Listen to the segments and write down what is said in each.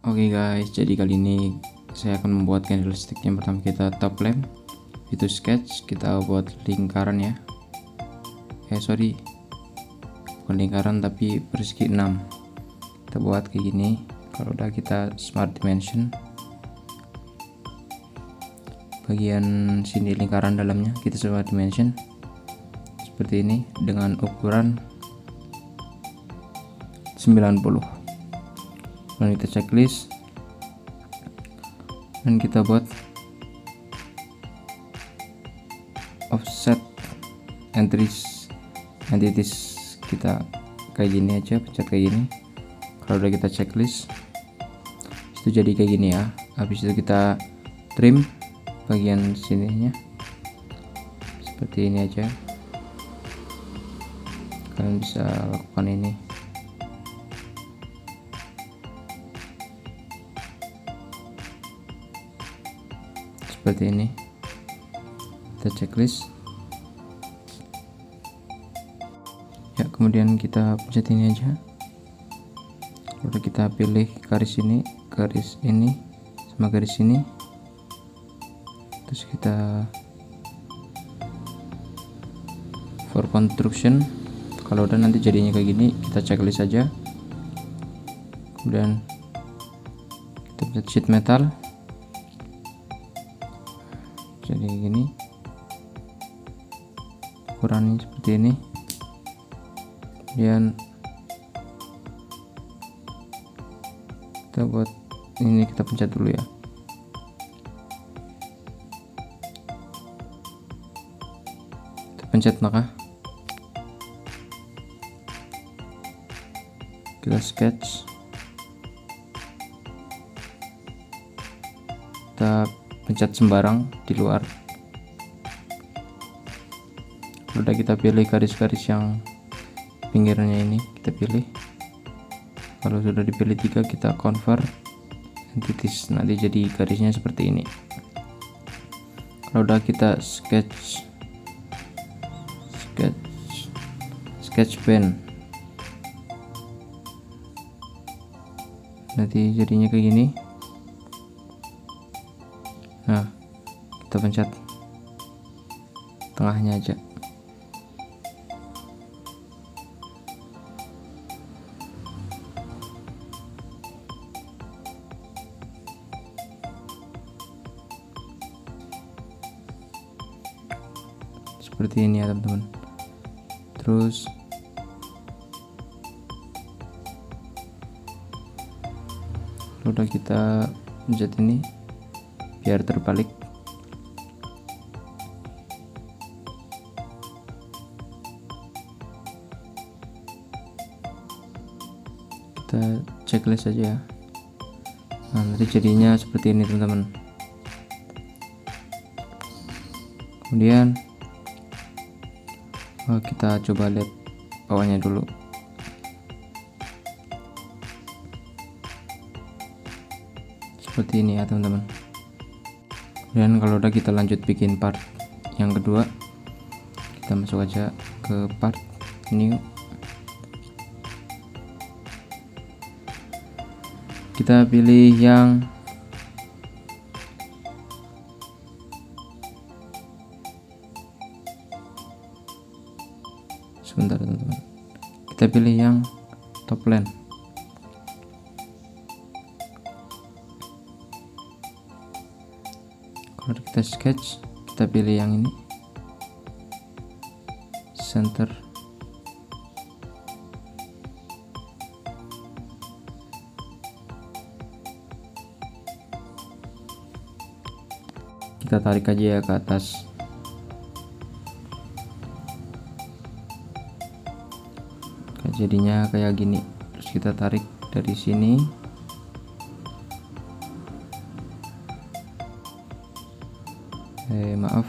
Oke guys, jadi kali ini saya akan membuat candlestick. Yang pertama kita top lamp, itu sketch, kita buat lingkaran ya. Sorry, bukan lingkaran tapi persegi 6. Kita buat kayak gini. Kalau udah kita smart dimension, bagian sini lingkaran dalamnya kita smart dimension seperti ini dengan ukuran 90. Lalu kita checklist dan kita buat offset entities kita kayak gini aja, pencet kayak gini. Kalau udah kita checklist itu jadi kayak gini ya. Habis itu kita trim bagian sininya seperti ini aja. Kalian bisa lakukan ini. Seperti ini. Kita checklist ya, kemudian kita pencet ini aja. Lalu kita pilih garis ini sama garis ini, terus kita for construction. Kalau udah nanti jadinya kayak gini, kita checklist aja. Kemudian kita pencet sheet metal, jadi gini ukurannya seperti ini. Kemudian kita buat ini, kita pencet dulu ya. Kita pencet maka kita sketch, kita pencet sembarang di luar. Udah kita pilih garis-garis yang pinggirnya ini, kita pilih. Kalau sudah dipilih 3, kita convert entities, nanti jadi garisnya seperti ini. Kalau udah kita sketch pen, nanti jadinya kayak gini. Nah, kita pencet tengahnya aja. Seperti ini ya teman-teman. Terus udah kita pencet ini biar terbalik. Kita checklist aja ya. Nah, nanti jadinya seperti ini teman-teman. Kemudian kita coba lihat bawahnya dulu. Seperti ini ya teman-teman. Dan kalau udah kita lanjut bikin part yang kedua, kita masuk aja ke part new. Kita pilih yang sebentar teman-teman, kita pilih yang top line. Kalau kita sketch, kita pilih yang ini center. Kita tarik aja ya ke atas. Jadinya kayak gini. Terus kita tarik dari sini. Maaf.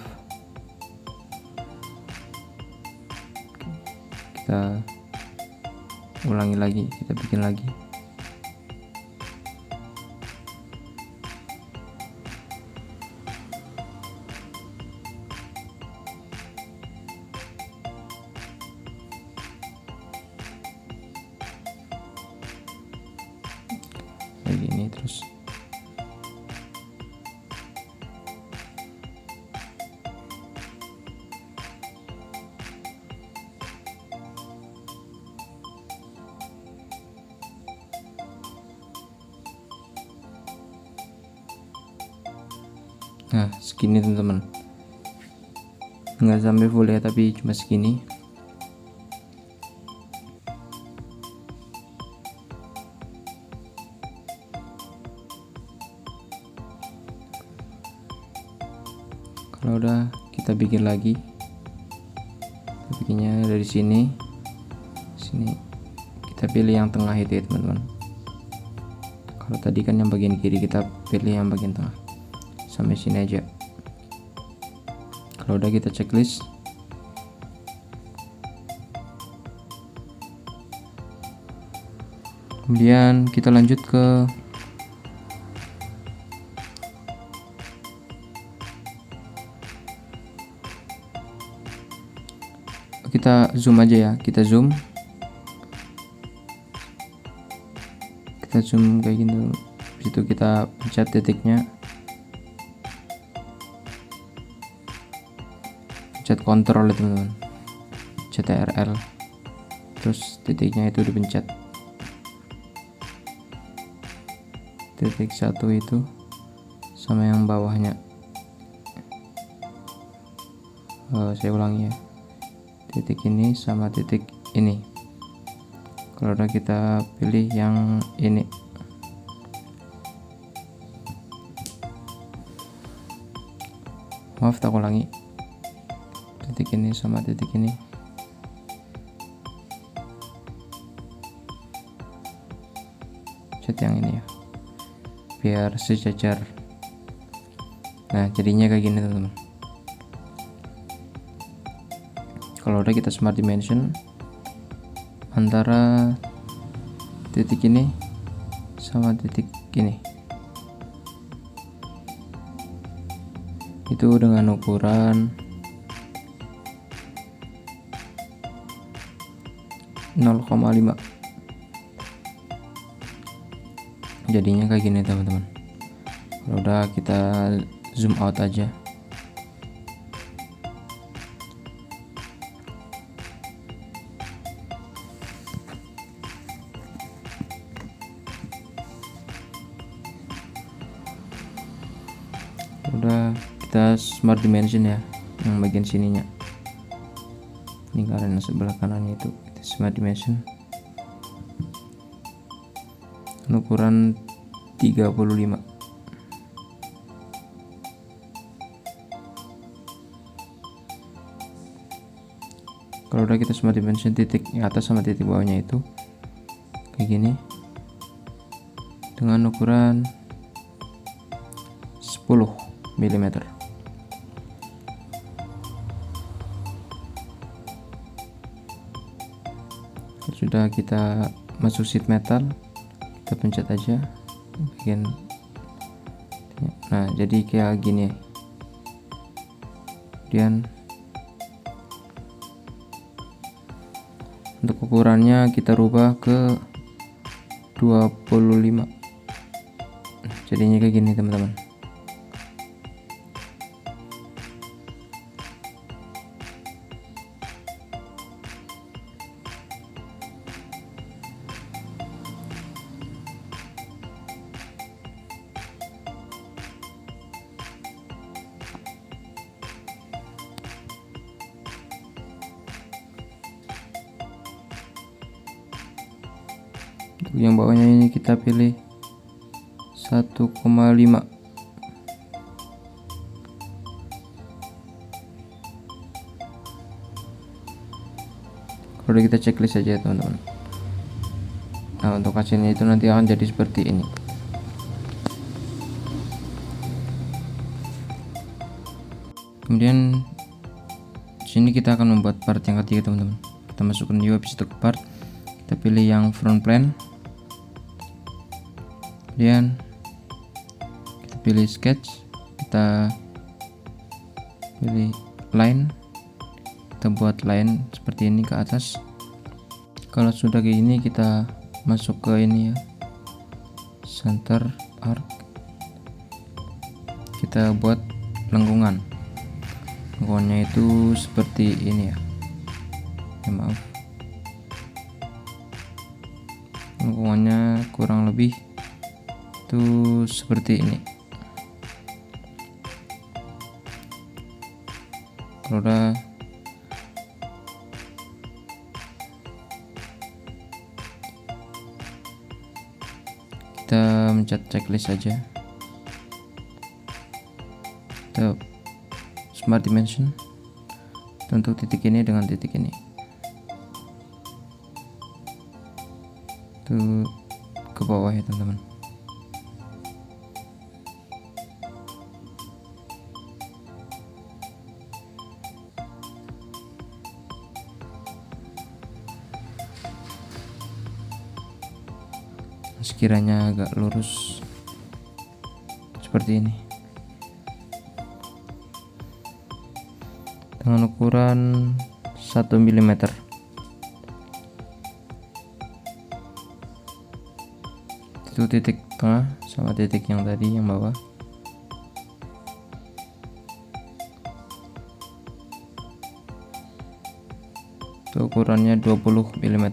Kita ulangi lagi, kita bikin lagi. kayak gini terus. Nah segini teman-teman, nggak sampai full ya, tapi cuma segini. Kalau udah kita bikin lagi, kita bikinnya dari sini kita pilih yang tengah itu ya teman-teman. Kalau tadi kan yang bagian kiri, kita pilih yang bagian tengah sampai sini aja. Kalau udah kita checklist, kemudian kita lanjut ke kita zoom aja ya, kita zoom kayak gini. Situ kita pencet titiknya, pencet kontrol ya teman-teman, CTRL, terus titiknya itu dipencet, titik 1 itu sama yang bawahnya. Saya ulangi ya, titik ini sama titik ini. Kalau udah kita pilih yang ini, maaf tak ulangi, titik ini sama titik ini. Cet yang ini ya, biar sejajar. Nah jadinya kayak gini teman-teman. Kalau udah kita smart dimension antara titik ini sama titik ini, itu dengan ukuran 0,5. Jadinya kayak gini teman-teman. Kalau udah kita zoom out aja. Udah kita smart dimension ya, yang bagian sininya, lingkaran sebelah kanannya itu smart dimension, ukuran 35. Kalau udah kita smart dimension titik atas sama titik bawahnya itu kayak gini, dengan ukuran 10 mm. Sudah kita masuk sheet metal, kita pencet aja bagian. Nah jadi kayak gini. Kemudian untuk ukurannya kita rubah ke 25. Jadinya kayak gini teman-teman. Untuk yang bawahnya ini kita pilih 1,5. Udah kita checklist aja teman-teman. Nah untuk hasilnya itu nanti akan jadi seperti ini. Kemudian sini kita akan membuat part yang ketiga teman-teman. Kita masukkan new episode part, kita pilih yang front plane, kemudian kita pilih sketch, kita pilih line, kita buat line seperti ini ke atas. Kalau sudah kayak gini kita masuk ke ini ya, center arc, kita buat lengkungan. Lengkungannya itu seperti ini ya, maaf, lengkungannya kurang lebih itu seperti ini. Kalau udah kita mencet checklist aja, kita smart dimension untuk titik ini dengan titik ini, itu ke bawah ya teman-teman. Sekiranya agak lurus seperti ini dengan ukuran 1 mm. Itu titik tengah sama titik yang tadi yang bawah. Itu ukurannya 20 mm.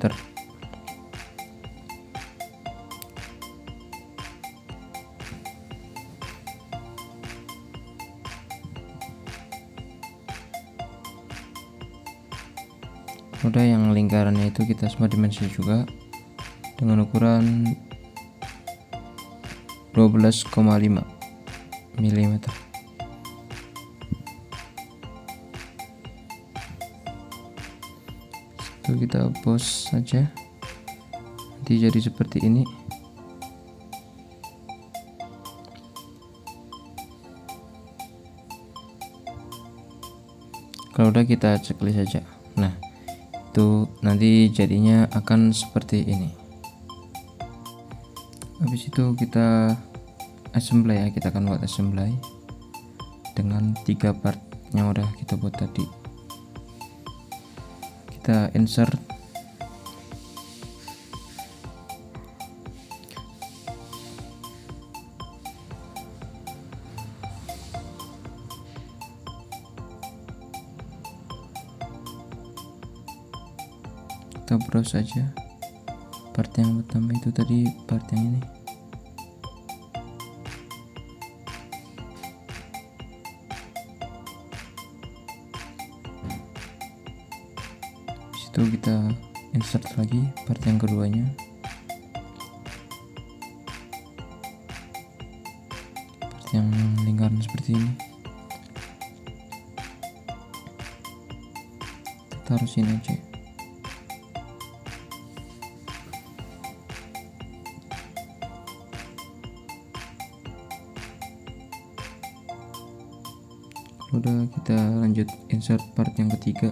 Udah, yang lingkarannya itu kita smart dimension juga dengan ukuran 12,5 mm. Itu kita pause saja, nanti jadi seperti ini. Kalau udah kita checklist saja. Nah, itu nanti jadinya akan seperti ini. Habis itu kita assembly ya, kita akan buat assembly dengan 3 part yang udah kita buat tadi. Kita insert, kita browse saja part yang pertama itu tadi, part yang ini. Situ kita insert lagi part yang keduanya, part yang lingkaran seperti ini. Kita taruh sini aja. Udah, kita lanjut insert part yang ketiga.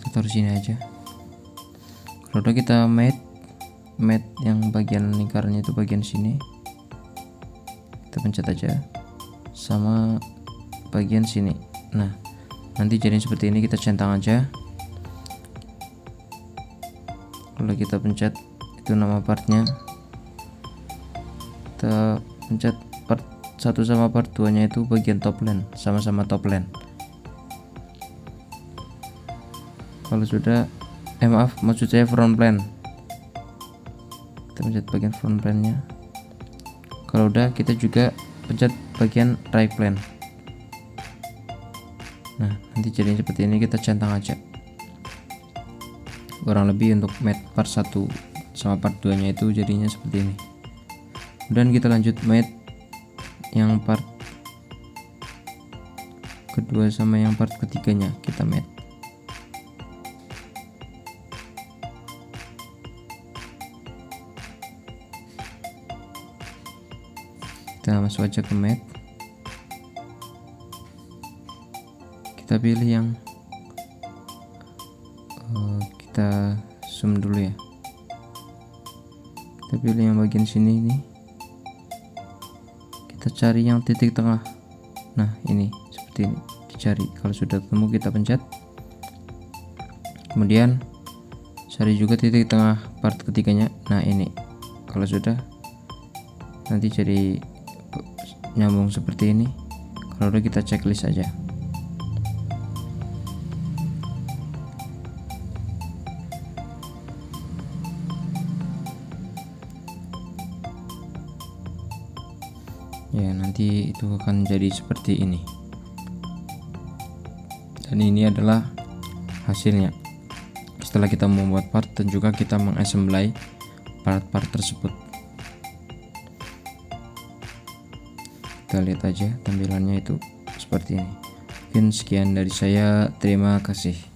Kita taruh sini aja. Kalau udah, kita mate yang bagian lingkarannya itu bagian sini, kita pencet aja, sama bagian sini. Nah, nanti jadi seperti ini, kita centang aja. Kalau kita pencet itu nama partnya, kita pencet part 1 sama part 2 nya itu bagian top plane, sama-sama top plane. Kalau sudah, maaf, maksud saya front plane, kita pencet bagian front plane nya. Kalau udah, kita juga pencet bagian right plane. Nah, nanti jadinya seperti ini, kita centang aja kurang lebih untuk mate part 1 sama part 2 nya itu jadinya seperti ini. Dan kita lanjut mate yang part kedua sama yang part ketiganya, kita mate. Kita masuk aja ke mate, kita pilih yang kita zoom dulu ya, kita pilih yang bagian sini ini, kita cari yang titik tengah. Nah, ini seperti ini dicari. Kalau sudah ketemu, kita pencet. Kemudian cari juga titik tengah part ketiganya. Nah ini kalau sudah, nanti jadi nyambung seperti ini. Kalau udah, kita checklist aja. Ya, nanti itu akan jadi seperti ini. Dan ini adalah hasilnya setelah kita membuat part dan juga kita mengassembly part-part tersebut. Kita lihat aja tampilannya itu seperti ini. Mungkin sekian dari saya, terima kasih.